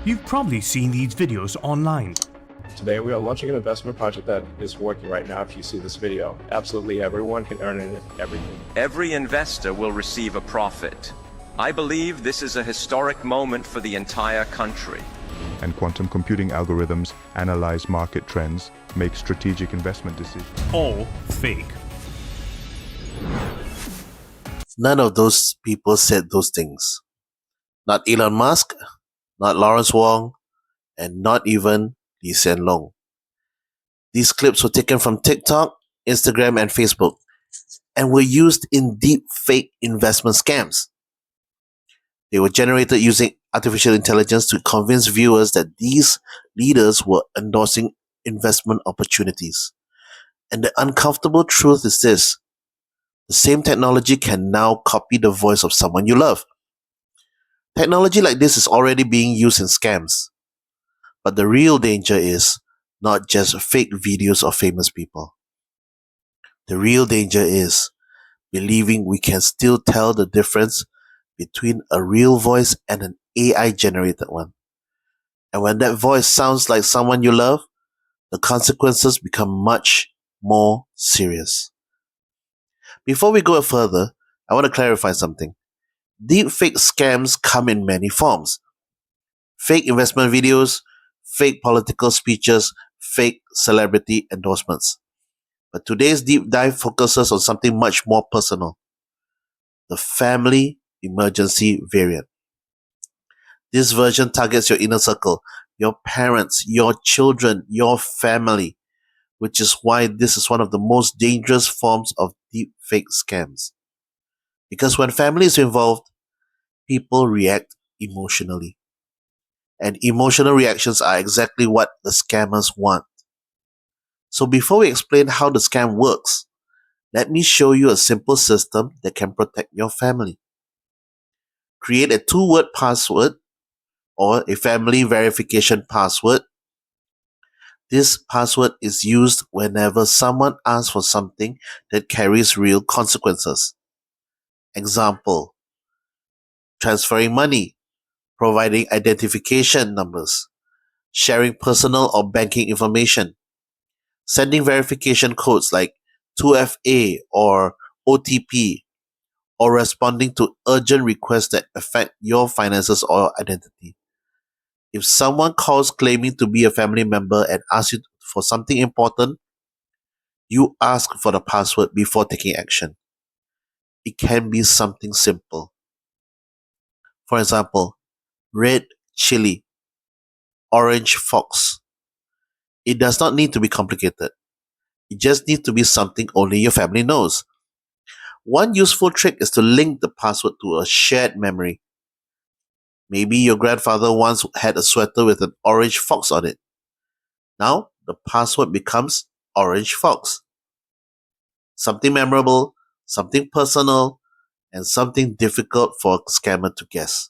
You've probably seen these videos online. Today we are launching an investment project that is working right now if you see this video. Absolutely everyone can earn in it, everything. Every investor will receive a profit. I believe this is a historic moment for the entire country. And quantum computing algorithms analyze market trends, make strategic investment decisions. All fake. None of those people said those things. Not Elon Musk, not Lawrence Wong, and not even Lee Hsien Loong. These clips were taken from TikTok, Instagram, and Facebook, and were used in deep fake investment scams. They were generated using artificial intelligence to convince viewers that these leaders were endorsing investment opportunities. And the uncomfortable truth is this: the same technology can now copy the voice of someone you love. Technology like this is already being used in scams. But the real danger is not just fake videos of famous people. The real danger is believing we can still tell the difference between a real voice and an AI-generated one. And when that voice sounds like someone you love, the consequences become much more serious. Before we go further, I want to clarify something. Deepfake scams come in many forms. Fake investment videos, fake political speeches, fake celebrity endorsements. But today's deep dive focuses on something much more personal: the family emergency variant. This version targets your inner circle, your parents, your children, your family, which is why this is one of the most dangerous forms of deepfake scams. Because when family is involved, people react emotionally. And emotional reactions are exactly what the scammers want. So before we explain how the scam works, let me show you a simple system that can protect your family. Create a 2-word password or a family verification password. This password is used whenever someone asks for something that carries real consequences. Example: transferring money, providing identification numbers, sharing personal or banking information, sending verification codes like 2FA or OTP, or responding to urgent requests that affect your finances or identity. If someone calls claiming to be a family member and asks you for something important, you ask for the password before taking action. It can be something simple. For example, red chili, orange fox. It does not need to be complicated. It just needs to be something only your family knows. One useful trick is to link the password to a shared memory. Maybe your grandfather once had a sweater with an orange fox on it. Now, the password becomes orange fox. Something memorable, something personal, and something difficult for a scammer to guess.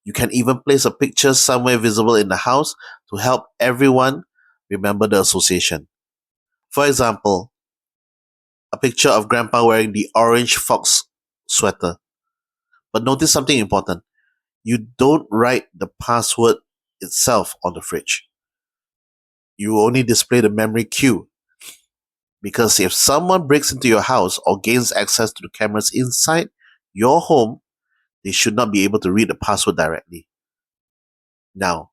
You can even place a picture somewhere visible in the house to help everyone remember the association. For example, a picture of Grandpa wearing the orange fox sweater. But notice something important. You don't write the password itself on the fridge. You only display the memory cue. Because if someone breaks into your house or gains access to the cameras inside your home, they should not be able to read the password directly. Now,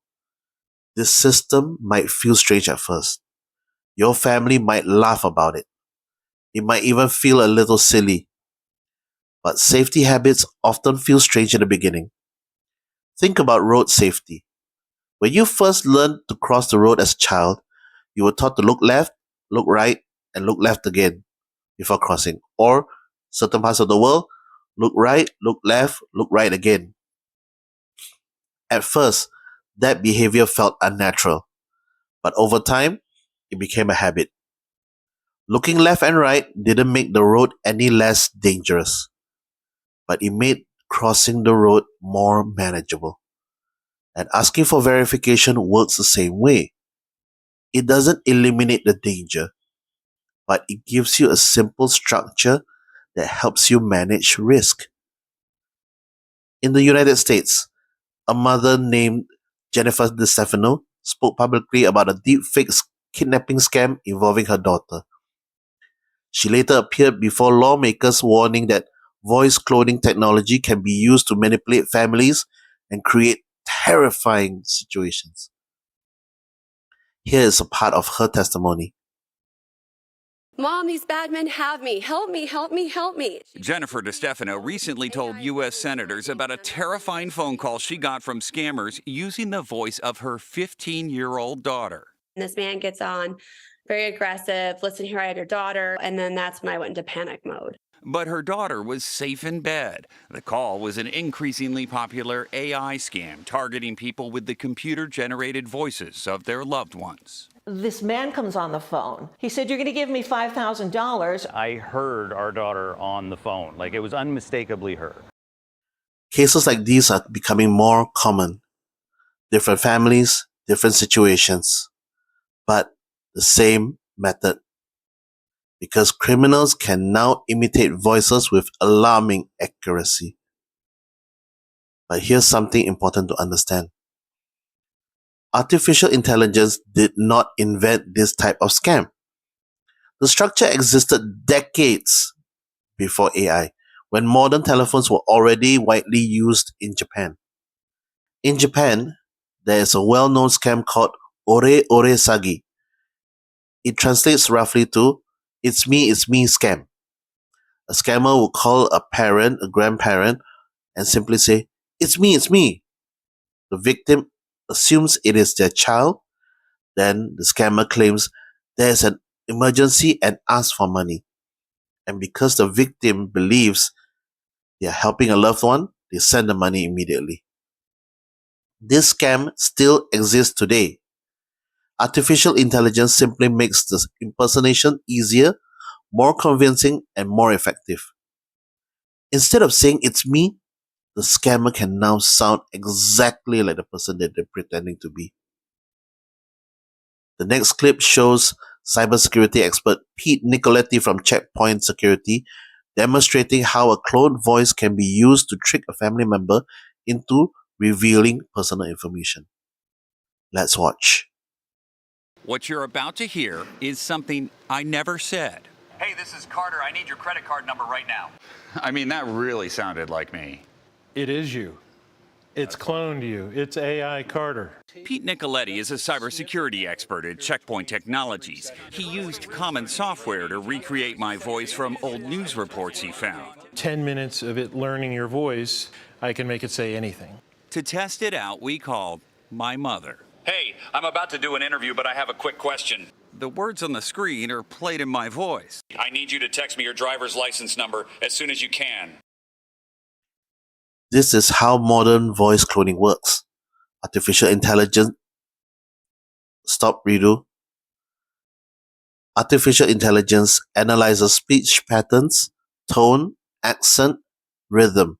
this system might feel strange at first. Your family might laugh about it. It might even feel a little silly. But safety habits often feel strange in the beginning. Think about road safety. When you first learned to cross the road as a child, you were taught to look left, look right, and look left again before crossing. Or, certain parts of the world, look right, look left, look right again. At first, that behavior felt unnatural. But over time, it became a habit. Looking left and right didn't make the road any less dangerous, but it made crossing the road more manageable. And asking for verification works the same way. It doesn't eliminate the danger, but it gives you a simple structure that helps you manage risk. In the United States, a mother named Jennifer DeStefano spoke publicly about a deepfake kidnapping scam involving her daughter. She later appeared before lawmakers warning that voice cloning technology can be used to manipulate families and create terrifying situations. Here is a part of her testimony. Mom, these bad men have me. Help me, help me, help me. Jennifer DeStefano recently told U.S. senators about a terrifying phone call she got from scammers using the voice of her 15-year-old daughter. This man gets on, very aggressive. Listen here, I have your daughter. And then that's when I went into panic mode. But her daughter was safe in bed. The call was an increasingly popular AI scam targeting people with the computer-generated voices of their loved ones. This man comes on the phone. He said, "You're going to give me $5,000. I heard our daughter on the phone. Like, it was unmistakably her. Cases like these are becoming more common. Different families, different situations, but the same method. Because criminals can now imitate voices with alarming accuracy. But here's something important to understand. Artificial intelligence did not invent this type of scam. The structure existed decades before AI, when modern telephones were already widely used in Japan. In Japan, there is a well-known scam called Ore Ore Sagi. It translates roughly to it's me scam. A scammer will call a parent, a grandparent, and simply say, it's me. The victim assumes it is their child. Then the scammer claims there is an emergency and asks for money. And because the victim believes they are helping a loved one, they send the money immediately. This scam still exists today. Artificial intelligence simply makes the impersonation easier, more convincing, and more effective. Instead of saying it's me, the scammer can now sound exactly like the person that they're pretending to be. The next clip shows cybersecurity expert Pete Nicoletti from Checkpoint Security demonstrating how a cloned voice can be used to trick a family member into revealing personal information. Let's watch. What you're about to hear is something I never said. Hey, this is Carter. I need your credit card number right now. I mean, that really sounded like me. It is you. It's cloned you. It's AI Carter. Pete Nicoletti is a cybersecurity expert at Checkpoint Technologies. He used common software to recreate my voice from old news reports he found. 10 minutes of it learning your voice, I can make it say anything. To test it out, we called my mother. Hey, I'm about to do an interview, but I have a quick question. The words on the screen are played in my voice. I need you to text me your driver's license number as soon as you can. This is how modern voice cloning works. Artificial intelligence. Artificial intelligence analyzes speech patterns, tone, accent, rhythm.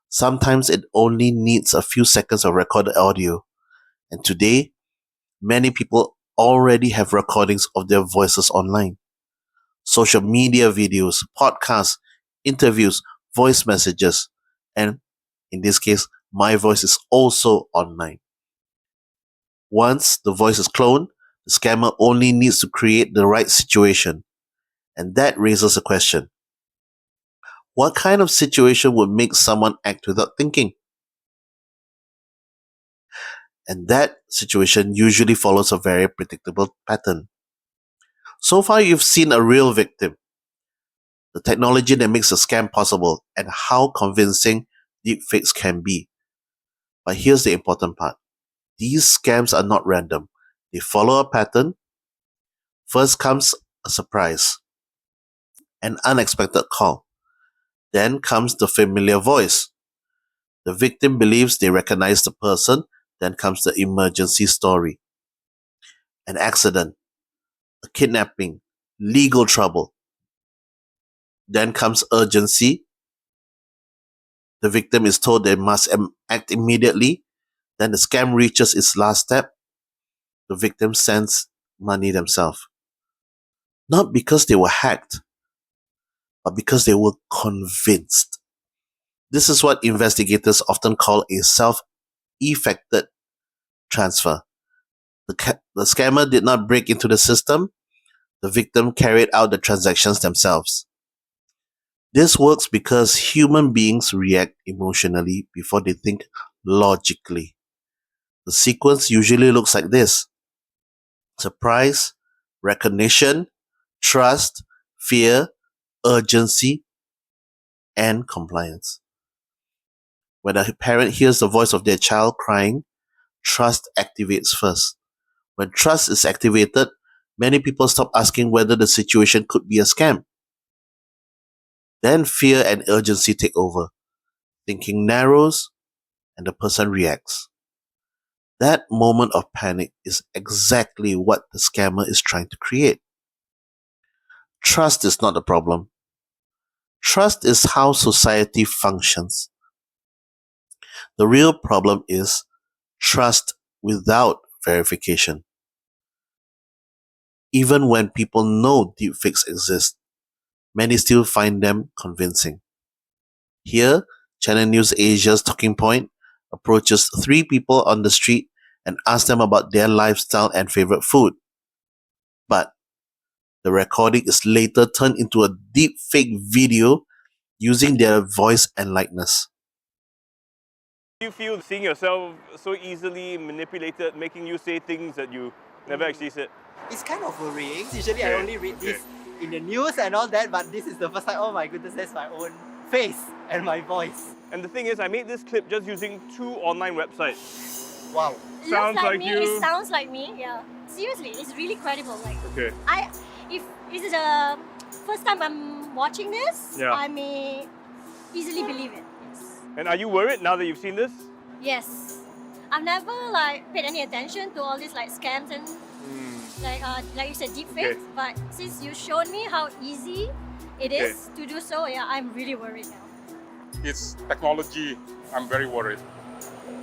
Sometimes it only needs a few seconds of recorded audio. And today, many people already have recordings of their voices online. Social media videos, podcasts, interviews, voice messages, and in this case, my voice is also online. Once the voice is cloned, the scammer only needs to create the right situation. And that raises a question. What kind of situation would make someone act without thinking? And that situation usually follows a very predictable pattern. So far, you've seen a real victim, the technology that makes a scam possible, and how convincing deepfakes can be. But here's the important part. These scams are not random. They follow a pattern. First comes a surprise, an unexpected call. Then comes the familiar voice. The victim believes they recognize the person. Then comes the emergency story. An accident, a kidnapping, legal trouble. Then comes urgency. The victim is told they must act immediately. Then the scam reaches its last step. The victim sends money themselves. Not because they were hacked, but because they were convinced. This is what investigators often call a effected transfer. The scammer did not break into the system. The victim carried out the transactions themselves. This works because human beings react emotionally before they think logically. The sequence usually looks like this: surprise, recognition, trust, fear, urgency, and compliance. When a parent hears the voice of their child crying, trust activates first. When trust is activated, many people stop asking whether the situation could be a scam. Then fear and urgency take over. Thinking narrows, and the person reacts. That moment of panic is exactly what the scammer is trying to create. Trust is not the problem. Trust is how society functions. The real problem is trust without verification. Even when people know deepfakes exist, many still find them convincing. Here, Channel News Asia's Talking Point approaches 3 people on the street and asks them about their lifestyle and favorite food. But the recording is later turned into a deepfake video using their voice and likeness. Do you feel seeing yourself so easily manipulated, making you say things that you never actually said? It's kind of worrying. Usually I only read this in the news and all that, but this is the first time, oh my goodness, that's my own face and my voice. And the thing is, I made this clip just using 2 online websites. Wow. Sounds like me. you. It sounds like me, yeah. Seriously, it's really credible. Like, Okay. if this is the first time I'm watching this, Yeah. I may easily believe it. Yes. And are you worried now that you've seen this? Yes. I've never like paid any attention to all these like scams and like you said, deepfakes. Okay. But since you showed me how easy it is to do so, yeah, I'm really worried now. It's technology. I'm very worried.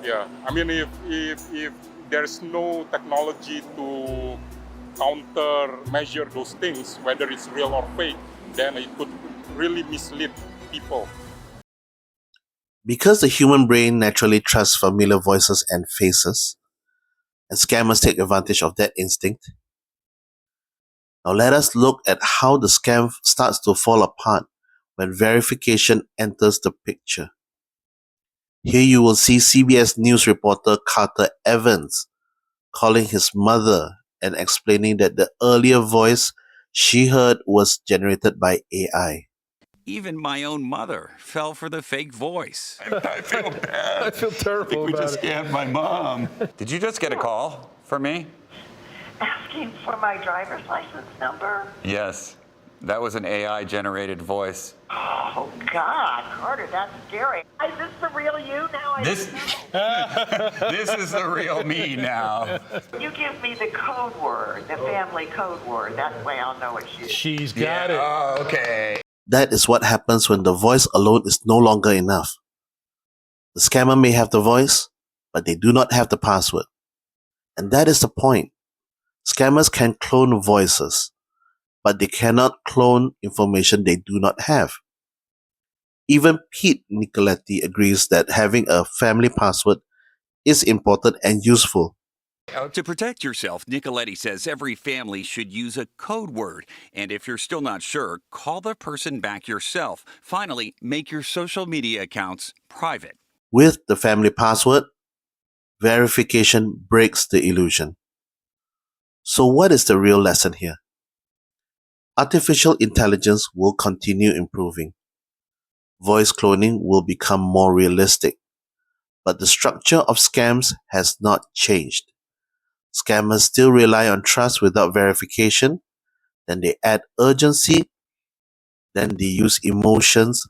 Yeah, I mean, if there's no technology to measure those things, whether it's real or fake, then it could really mislead people. Because the human brain naturally trusts familiar voices and faces, and scammers take advantage of that instinct. Now let us look at how the scam starts to fall apart when verification enters the picture. Here you will see CBS News reporter Carter Evans calling his mother and explaining that the earlier voice she heard was generated by AI. Even my own mother fell for the fake voice. I feel bad. I feel terrible we about just it. scanned my mom. Did you just get a call from me? Asking for my driver's license number? Yes. That was an AI-generated voice. Oh, God, Carter, that's scary. Is this the real you now? This is the real me now. You give me the code word, the family code word. That way I'll know it's you. She's got it. Oh, okay. That is what happens when the voice alone is no longer enough. The scammer may have the voice, but they do not have the password. And that is the point. Scammers can clone voices, but they cannot clone information they do not have. Even Pete Nicoletti agrees that having a family password is important and useful. To protect yourself, Nicoletti says every family should use a code word. And if you're still not sure, call the person back yourself. Finally, make your social media accounts private. With the family password, verification breaks the illusion. So what is the real lesson here? Artificial intelligence will continue improving. Voice cloning will become more realistic. But the structure of scams has not changed. Scammers still rely on trust without verification, then they add urgency, then they use emotions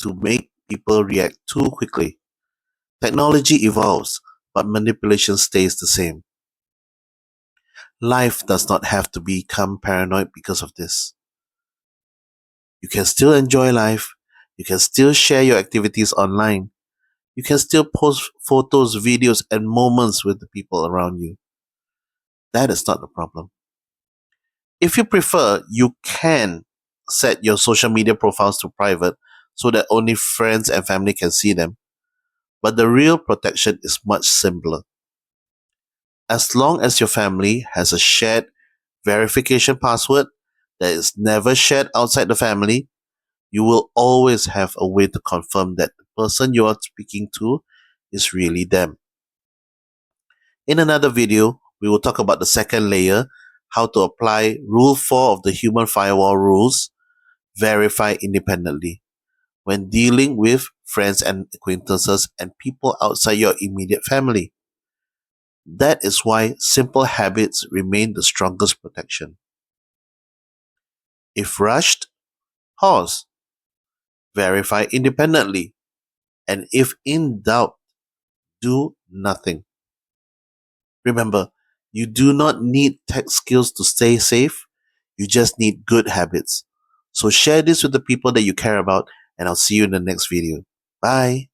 to make people react too quickly. Technology evolves, but manipulation stays the same. Life does not have to become paranoid because of this. You can still enjoy life, you can still share your activities online, you can still post photos, videos, and moments with the people around you. That is not the problem. If you prefer, you can set your social media profiles to private so that only friends and family can see them. But the real protection is much simpler. As long as your family has a shared verification password that is never shared outside the family, you will always have a way to confirm that the person you are speaking to is really them. In another video, we will talk about the second layer, how to apply Rule 4 of the Human Firewall rules, verify independently, when dealing with friends and acquaintances and people outside your immediate family. That is why simple habits remain the strongest protection. If rushed, pause, verify independently, and if in doubt, do nothing. Remember, you do not need tech skills to stay safe, you just need good habits. So share this with the people that you care about, and I'll see you in the next video. Bye.